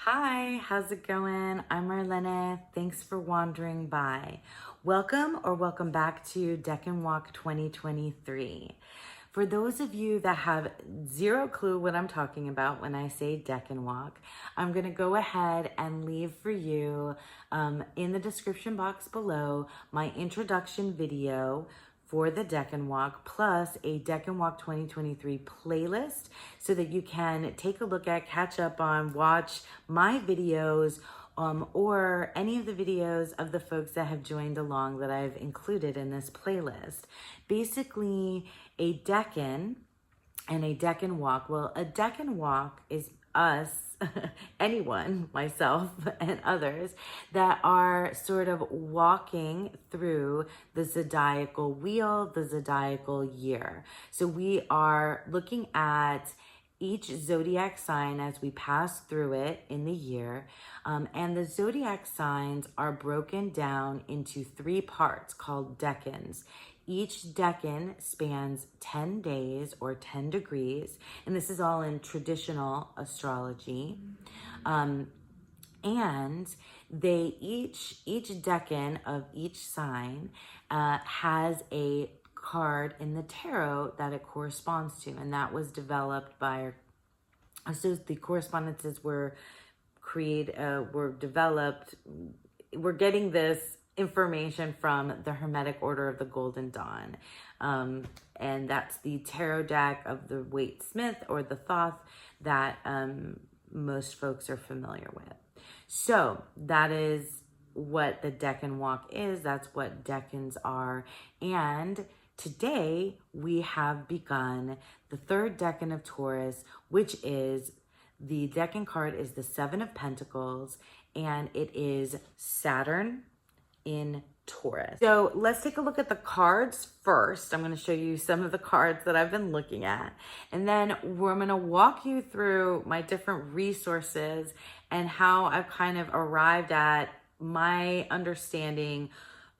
Hi, how's it going? I'm Marlene. Thanks for wandering by. Welcome back to Decan Walk 2023. For those of you that have zero clue what I'm talking about when I say Decan Walk, I'm going to go ahead and leave for you in the description box below my introduction video for the Decan Walk, plus a Decan Walk 2023 playlist so that you can take a look at, catch up on, watch my videos or any of the videos of the folks that have joined along that I've included in this playlist. Basically, a Decan and a Decan Walk. Well, a Decan Walk is us, anyone, myself and others, that are sort of walking through the zodiacal wheel, the zodiacal year. So we are looking at each zodiac sign as we pass through it in the year. And the zodiac signs are broken down into three parts called decans. Each decan spans 10 days or 10 degrees, and this is all in traditional astrology. And they each decan of each sign has a card in the tarot that it corresponds to, and that was developed by, so the correspondences were developed. We're getting this information from the Hermetic Order of the Golden Dawn. And that's the tarot deck of the Waite Smith or the Thoth that most folks are familiar with. So that is what the Decan Walk is. That's what decans are. And today we have begun the third decan of Taurus, which is the decan card is the Seven of Pentacles, and it is Saturn in Taurus. So let's take a look at the cards first. I'm going to show you some of the cards that I've been looking at, and then I'm going to walk you through my different resources and how I've kind of arrived at my understanding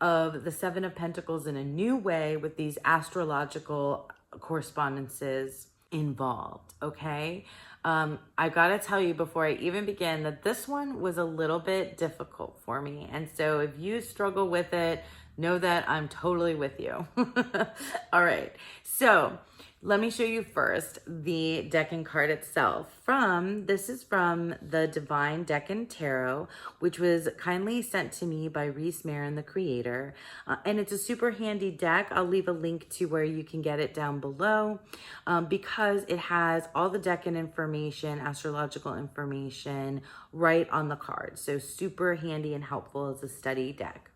of the Seven of Pentacles in a new way with these astrological correspondences involved, okay? I gotta tell you before I even begin that this one was a little bit difficult for me. And so if you struggle with it, know that I'm totally with you. All right, so let me show you first the Decan card itself. This is from the Divine Decan Tarot, which was kindly sent to me by Reese Marin, the creator. And it's a super handy deck. I'll leave a link to where you can get it down below because it has all the Decan information, astrological information right on the card. So super handy and helpful as a study deck.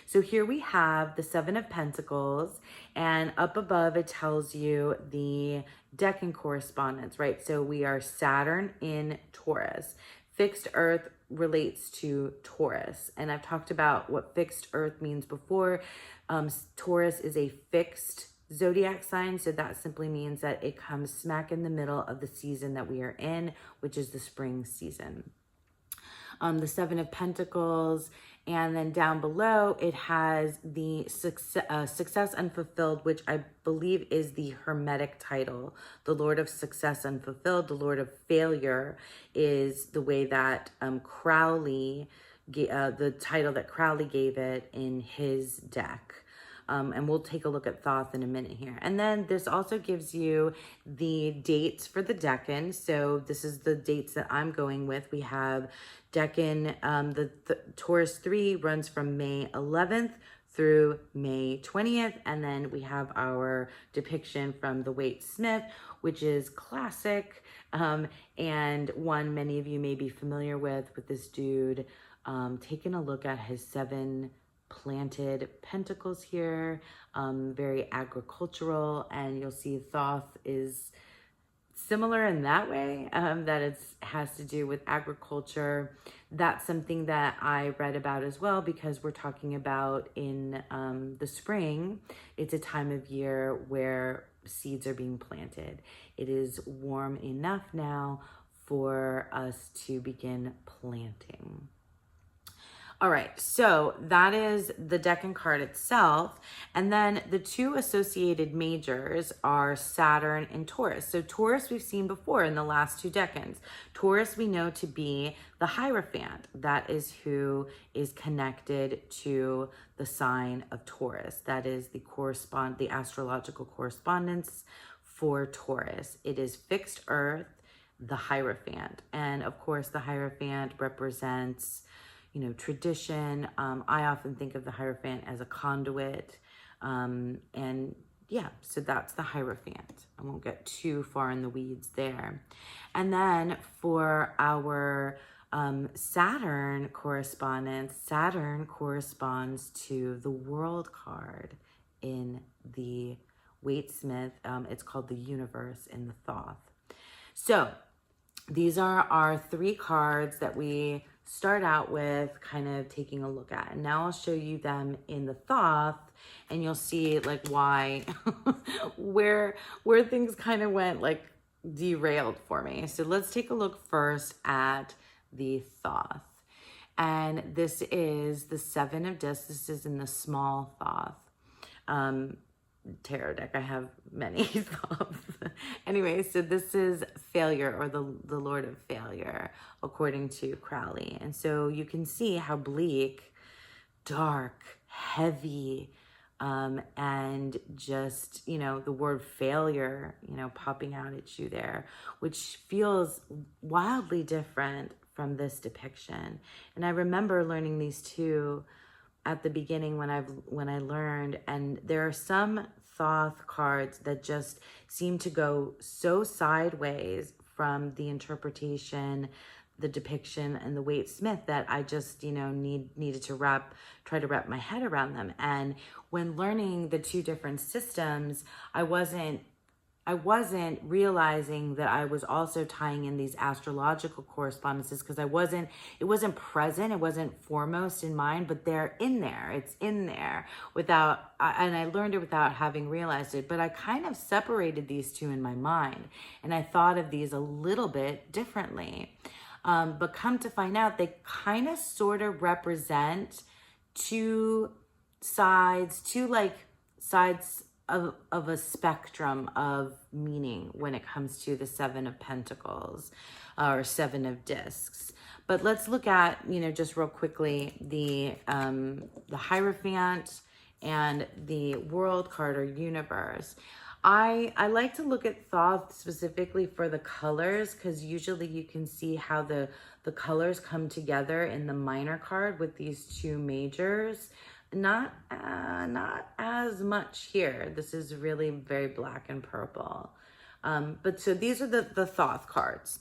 So here we have the Seven of Pentacles, and up above it tells you the Decan correspondence, right? So we are Saturn in Taurus. Fixed Earth relates to Taurus, and I've talked about what fixed Earth means before. Taurus is a fixed zodiac sign, so that simply means that it comes smack in the middle of the season that we are in, which is the spring season. The Seven of Pentacles, and then down below it has the Success Unfulfilled, which I believe is the Hermetic title. The Lord of Success Unfulfilled, the Lord of Failure is the way that Crowley, the title that Crowley gave it in his deck. And we'll take a look at Thoth in a minute here. And then this also gives you the dates for the decan. So this is the dates that I'm going with. We have decan, the Taurus 3 runs from May 11th through May 20th. And then we have our depiction from the Waite Smith, which is classic, and one many of you may be familiar with this dude taking a look at his 7 planted pentacles here, very agricultural, and you'll see Thoth is similar in that way, that it has to do with agriculture. That's something that I read about as well, because we're talking about in the spring, it's a time of year where seeds are being planted. It is warm enough now for us to begin planting. All right, so that is the Decan card itself. And then the two associated majors are Saturn and Taurus. So Taurus we've seen before in the last two decans. Taurus we know to be the Hierophant. That is who is connected to the sign of Taurus. That is the astrological correspondence for Taurus. It is fixed earth, the Hierophant. And of course, the Hierophant represents, you know, tradition. I often think of the Hierophant as a conduit. And yeah, so that's the Hierophant. I won't get too far in the weeds there. And then for our Saturn correspondence, Saturn corresponds to the World card in the Waite-Smith. It's called the Universe in the Thoth. So these are our three cards that we start out with kind of taking a look at. And now I'll show you them in the Thoth, and you'll see like why, where things kind of went like derailed for me. So let's take a look first at the Thoth. And this is the Seven of Discs. This is in the small Thoth tarot deck. I have many Thoths. Anyway, so this is failure, or the Lord of Failure, according to Crowley. And so you can see how bleak, dark, heavy, and just, you know, the word failure, you know, popping out at you there, which feels wildly different from this depiction. And I remember learning these two at the beginning when I learned, and there are some Thoth cards that just seem to go so sideways from the interpretation, the depiction, and the Waite-Smith that I just, you know, needed to try to wrap my head around them. And when learning the two different systems, I wasn't realizing that I was also tying in these astrological correspondences, because it wasn't present, it wasn't foremost in mind, but they're in there. It's in there and I learned it without having realized it, but I kind of separated these two in my mind, and I thought of these a little bit differently. But come to find out, they kind of sort of represent two sides of a spectrum of meaning when it comes to the Seven of Pentacles or Seven of Discs. But let's look at, you know, just real quickly, the Hierophant and the World card or Universe. I like to look at Thoth specifically for the colors, because usually you can see how the colors come together in the minor card with these two majors. Not as much here. This is really very black and purple. But so these are the Thoth cards.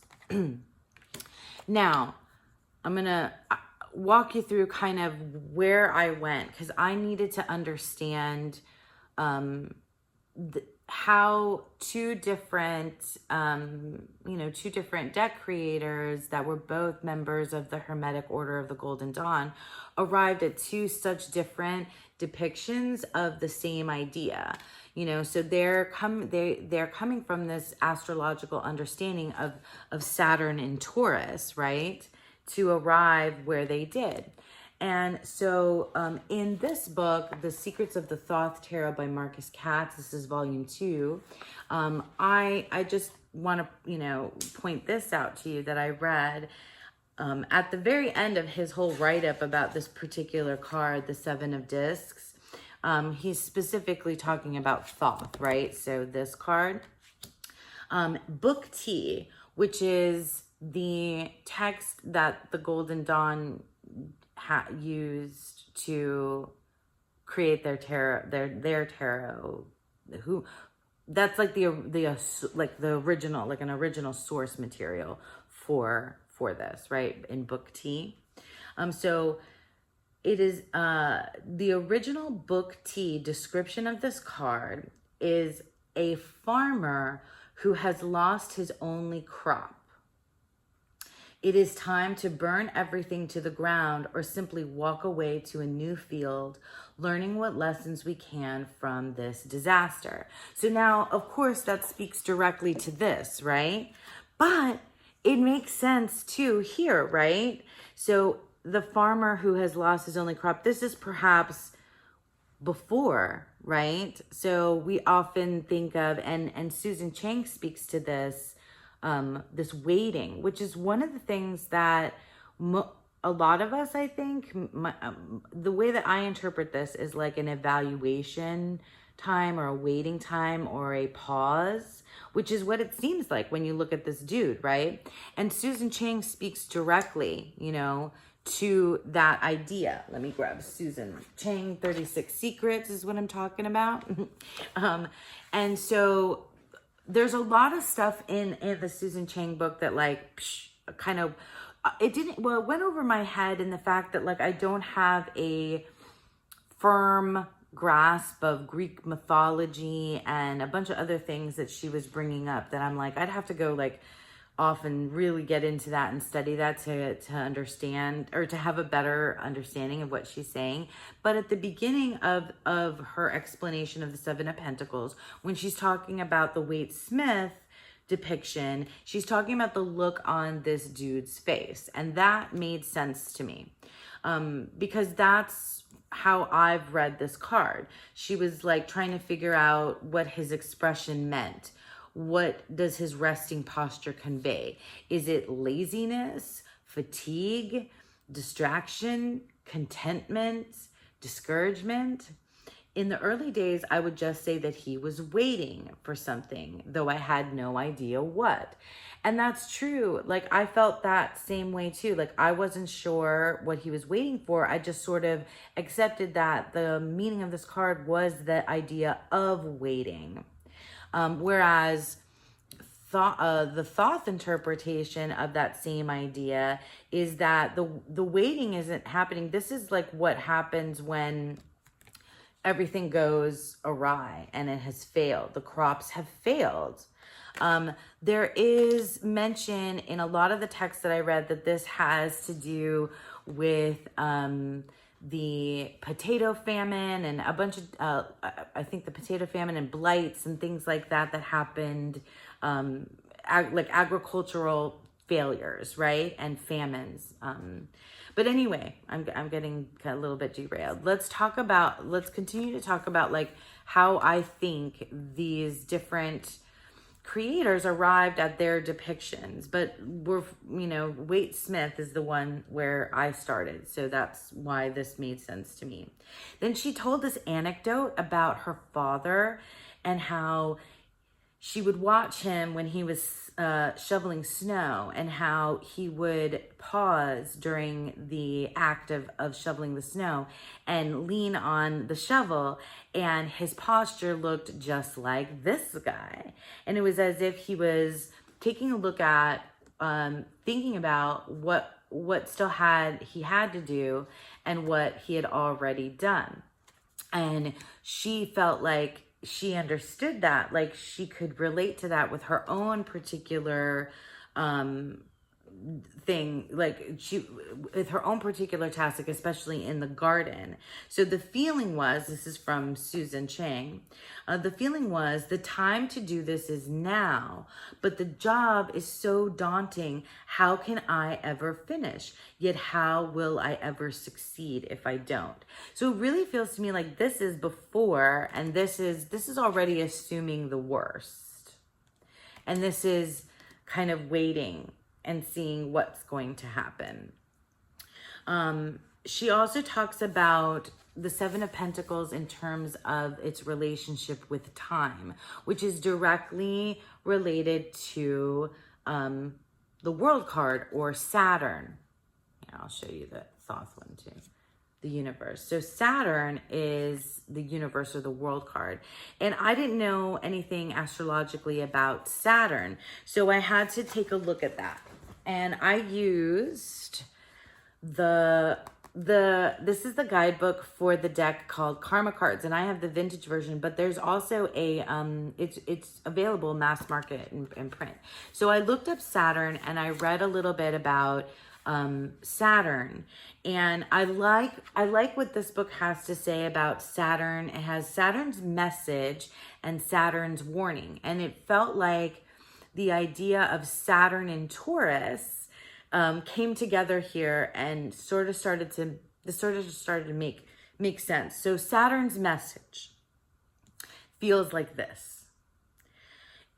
Now, I'm going to walk you through kind of where I went, because I needed to understand how two different deck creators that were both members of the Hermetic Order of the Golden Dawn arrived at two such different depictions of the same idea. You know, so they're coming from this astrological understanding of Saturn and Taurus, right, to arrive where they did. And so in this book, The Secrets of the Thoth Tarot by Marcus Katz, this is volume 2, I just want to, you know, point this out to you that I read at the very end of his whole write-up about this particular card, the Seven of Discs. He's specifically talking about Thoth, right? So this card, Book T, which is the text that the Golden Dawn used to create their tarot, their tarot. That's like the original, like an original source material for this, right, in Book T. So it is the original Book T description of this card is a farmer who has lost his only crop. It is time to burn everything to the ground or simply walk away to a new field, learning what lessons we can from this disaster. So now, of course, that speaks directly to this, right? But it makes sense too here, right? So the farmer who has lost his only crop, this is perhaps before, right? So we often think of, and Susan Chang speaks to this, this waiting, which is one of the things that a lot of us, I think, the way that I interpret this is like an evaluation time or a waiting time or a pause, which is what it seems like when you look at this dude, right? And Susan Chang speaks directly, you know, to that idea. Let me grab Susan Chang, 36 Secrets is what I'm talking about. And so there's a lot of stuff in the Susan Chang book that like kind of, it went over my head in the fact that like I don't have a firm grasp of Greek mythology and a bunch of other things that she was bringing up that I'm like, I'd have to go like off and really get into that and study that to understand or to have a better understanding of what she's saying. But at the beginning of her explanation of the Seven of Pentacles, when she's talking about the Waite Smith depiction, she's talking about the look on this dude's face. And that made sense to me because that's how I've read this card. She was like trying to figure out what his expression meant. What does his resting posture convey? Is it laziness, fatigue, distraction, contentment, discouragement? In the early days, I would just say that he was waiting for something, though I had no idea what. And that's true. Like, I felt that same way too. Like, I wasn't sure what he was waiting for. I just sort of accepted that the meaning of this card was the idea of waiting. Whereas the Thoth interpretation of that same idea is that the waiting isn't happening. This is like what happens when everything goes awry and it has failed. The crops have failed. There is mention in a lot of the texts that I read that this has to do with the potato famine and a bunch of, I think the potato famine and blights and things like that happened, like agricultural failures, right? And famines. But anyway, I'm getting a little bit derailed. Let's continue to talk about like how I think these different creators arrived at their depictions, but Waite Smith is the one where I started. So that's why this made sense to me. Then she told this anecdote about her father and how she would watch him when he was shoveling snow and how he would pause during the act of shoveling the snow and lean on the shovel, and his posture looked just like this guy. And it was as if he was taking a look at, thinking about what still he had to do and what he had already done. And she felt like she understood that, like she could relate to that with her own particular thing, like with her own particular task, especially in the garden. So the feeling was, this is from Susan Chang, the feeling was the time to do this is now, but the job is so daunting. How can I ever finish? Yet how will I ever succeed if I don't? So it really feels to me like this is before, and this is already assuming the worst. And this is kind of waiting and seeing what's going to happen. She also talks about the Seven of Pentacles in terms of its relationship with time, which is directly related to the World card or Saturn. Yeah, I'll show you the Thoth one too. The universe. So Saturn is the universe or the World card. And I didn't know anything astrologically about Saturn. So I had to take a look at that. And I used this is the guidebook for the deck called Karma Cards, and I have the vintage version, but there's also a it's available mass market in print. So I looked up Saturn and I read a little bit about Saturn, and I like what this book has to say about Saturn. It has Saturn's message and Saturn's warning, and it felt like the idea of Saturn in Taurus came together here and sort of started to make sense. So Saturn's message feels like this.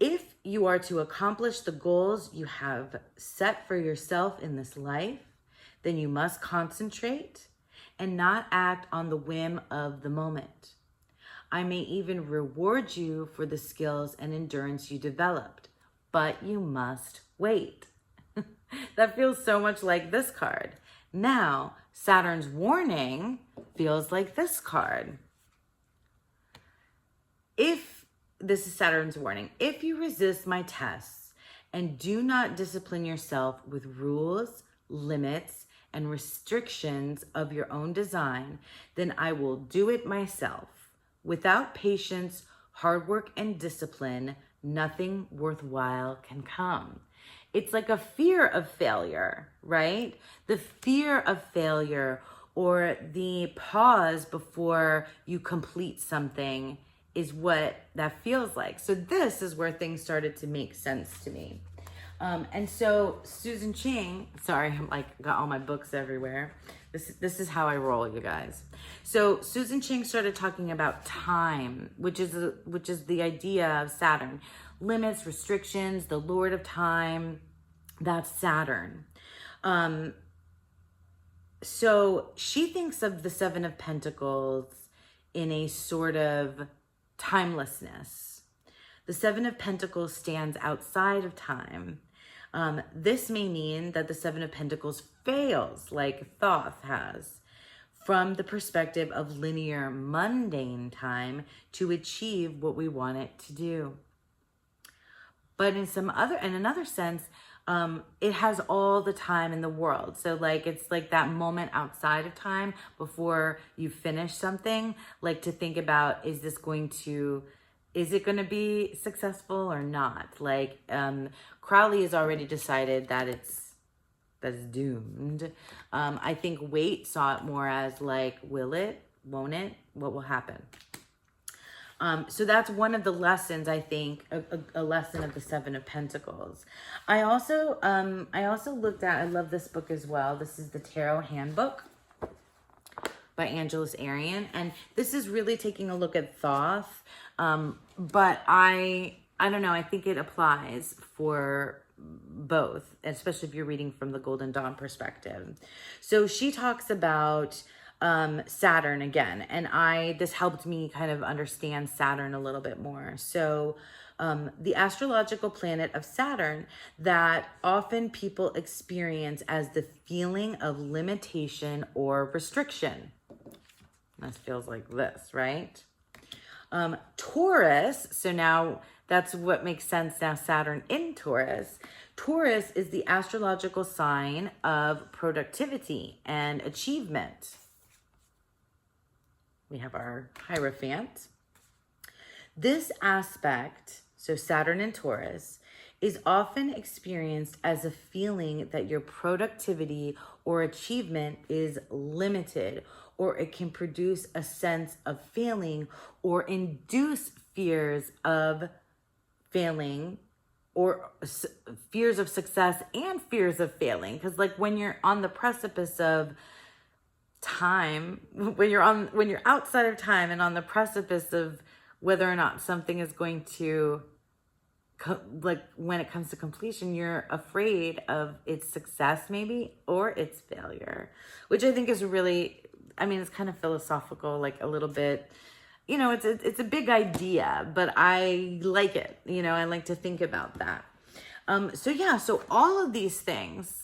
If you are to accomplish the goals you have set for yourself in this life, then you must concentrate and not act on the whim of the moment. I may even reward you for the skills and endurance you developed, but you must wait. That feels so much like this card. Now, Saturn's warning feels like this card. This is Saturn's warning. If you resist my tests and do not discipline yourself with rules, limits, and restrictions of your own design, then I will do it myself. Without patience, hard work, and discipline, nothing worthwhile can come. It's like a fear of failure, right? The fear of failure, or the pause before you complete something, is what that feels like. So this is where things started to make sense to me. And so Susan Chang, sorry, I'm like got all my books everywhere. This is how I roll, you guys. So Susan Chang started talking about time, which is the idea of Saturn. Limits, restrictions, the Lord of Time, that's Saturn. So she thinks of the Seven of Pentacles in a sort of timelessness. The Seven of Pentacles stands outside of time. This may mean that the Seven of Pentacles fails, like Thoth has, from the perspective of linear, mundane time to achieve what we want it to do. But in another sense, it has all the time in the world. So like, it's like that moment outside of time before you finish something, like to think about, is it going to be successful or not? Like, Crowley has already decided that it's doomed. I think Waite saw it more as like, will it, won't it, what will happen? So that's one of the lessons, I think, a lesson of the Seven of Pentacles. I also looked at, I love this book as well. This is the Tarot Handbook by Angelus Arian. And this is really taking a look at Thoth. But I don't know, I think it applies for both, especially if you're reading from the Golden Dawn perspective. So she talks about Saturn again, and this helped me kind of understand Saturn a little bit more. So the astrological planet of Saturn that often people experience as the feeling of limitation or restriction. This feels like this, right? Taurus, so now that's what makes sense now, Saturn in Taurus. Taurus is the astrological sign of productivity and achievement. We have our Hierophant. This aspect, so Saturn in Taurus, is often experienced as a feeling that your productivity or achievement is limited, or it can produce a sense of failing or induce fears of failing, or fears of success and fears of failing. Because like when you're on the precipice of time, when you're outside of time and on the precipice of whether or not something is going to, like when it comes to completion, you're afraid of its success maybe, or its failure, which I think is really, I mean, it's kind of philosophical, like a little bit, you know, it's a big idea, but I like it. You know, I like to think about that. So all of these things,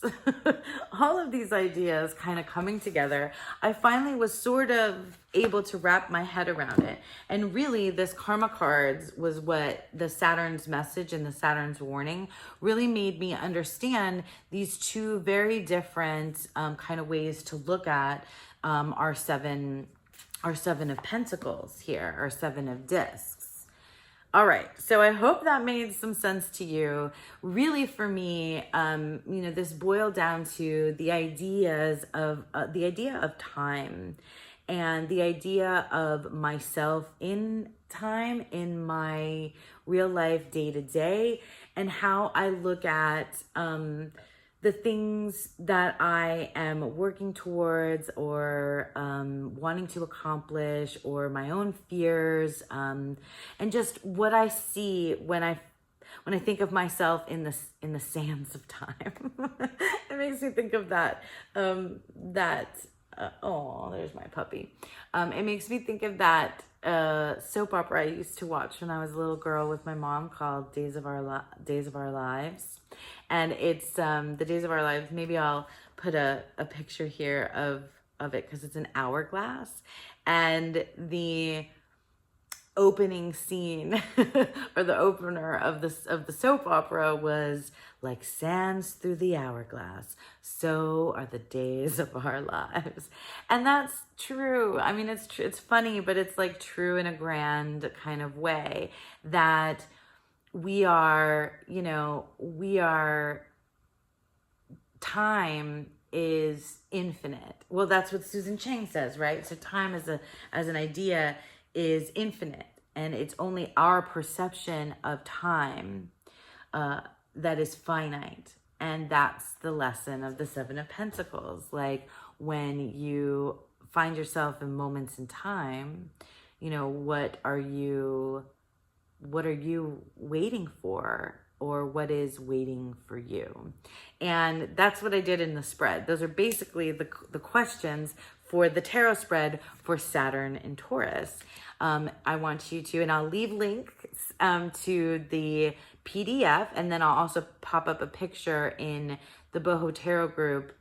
all of these ideas kind of coming together, I finally was sort of able to wrap my head around it. And really this karma cards was what the Saturn's message and the Saturn's warning really made me understand these two very different kind of ways to look at our seven of Pentacles here, our Seven of Discs. All right, so I hope that made some sense to you. Really, for me, this boiled down to the idea of time, and the idea of myself in time, in my real life, day to day, and how I look at the the things that I am working towards or wanting to accomplish, or my own fears, and just what I see when I think of myself in the sands of time. It makes me think of that. Oh, there's my puppy. It makes me think of that soap opera I used to watch when I was a little girl with my mom, called Days of Our Lives. And it's the Days of Our Lives. Maybe I'll put a picture here of it, because it's an hourglass. And the opening scene or the opener of the soap opera was, like sands through the hourglass, so are the days of our lives. And that's true. I mean, it's true. It's funny, but it's like true in a grand kind of way, that we are, time is infinite. Well, that's what Susan Chang says, right? So time as an idea is infinite, and it's only our perception of time that is finite. And that's the lesson of the Seven of Pentacles. Like, when you find yourself in moments in time, what are you waiting for, or what is waiting for you? And that's what I did in the spread. Those are basically the questions for the tarot spread for Saturn and Taurus. I want you to, and I'll leave links to the PDF, and then I'll also pop up a picture in the Boho Tarot group.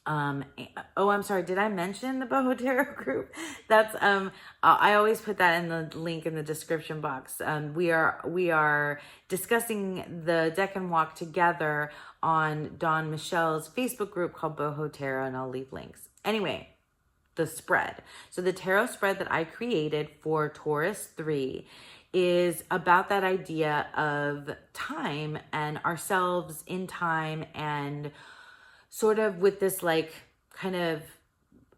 Oh, I'm sorry. Did I mention the Boho Tarot group? That's, I always put that in the link in the description box. We are discussing the Decan Walk together on Dawn Michelle's Facebook group called Boho Tarot, and I'll leave links. Anyway, the spread. So the tarot spread that I created for Taurus 3 is about that idea of time and ourselves in time, and sort of with this like kind of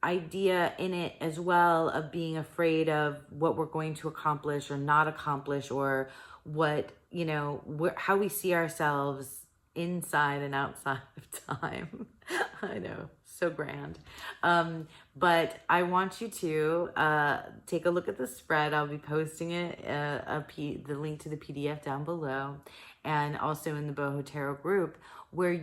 idea in it as well of being afraid of what we're going to accomplish or not accomplish, or what, how we see ourselves inside and outside of time. I know, so grand. But I want you to take a look at the spread. I'll be posting it, the link to the PDF down below, and also in the Boho Tarot group, where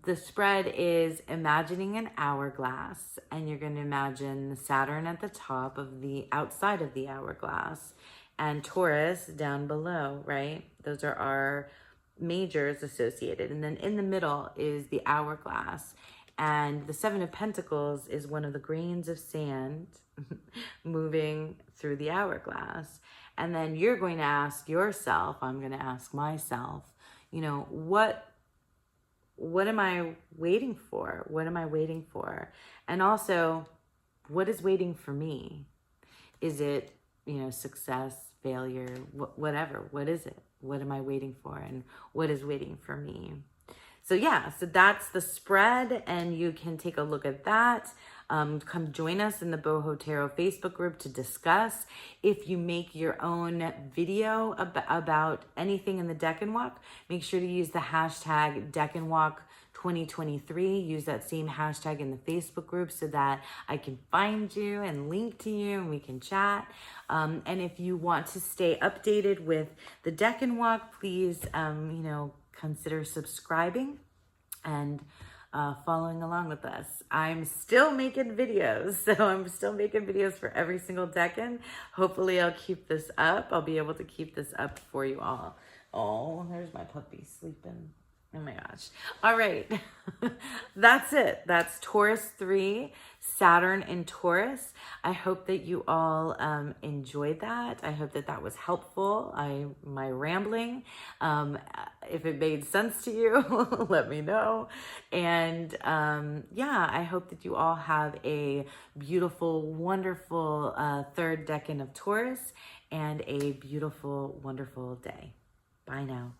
the spread is imagining an hourglass, and you're going to imagine Saturn at the top of the outside of the hourglass, and Taurus down below, right? Those are our majors associated. And then in the middle is the hourglass, and the Seven of Pentacles is one of the grains of sand moving through the hourglass. And then you're going to ask yourself, I'm going to ask myself, what am I waiting for? What am I waiting for? And also, what is waiting for me? Is it, success, failure, whatever? What is it? What am I waiting for? And what is waiting for me? So yeah, so that's the spread, and you can take a look at that. Come join us in the Boho Tarot Facebook group to discuss. If you make your own video about anything in the Decan Walk, make sure to use the hashtag Decan Walk 2023. Use that same hashtag in the Facebook group so that I can find you and link to you and we can chat. And if you want to stay updated with the Decan Walk, please, consider subscribing and following along with us. I'm still making videos, so I'm still making videos for every single decan. Hopefully I'll keep this up. I'll be able to keep this up for you all. Oh, there's my puppy sleeping. Oh my gosh. All right. That's it. That's Taurus 3, Saturn in Taurus. I hope that you all enjoyed that. I hope that that was helpful. My rambling. If it made sense to you, let me know. And yeah, I hope that you all have a beautiful, wonderful third decan of Taurus and a beautiful, wonderful day. Bye now.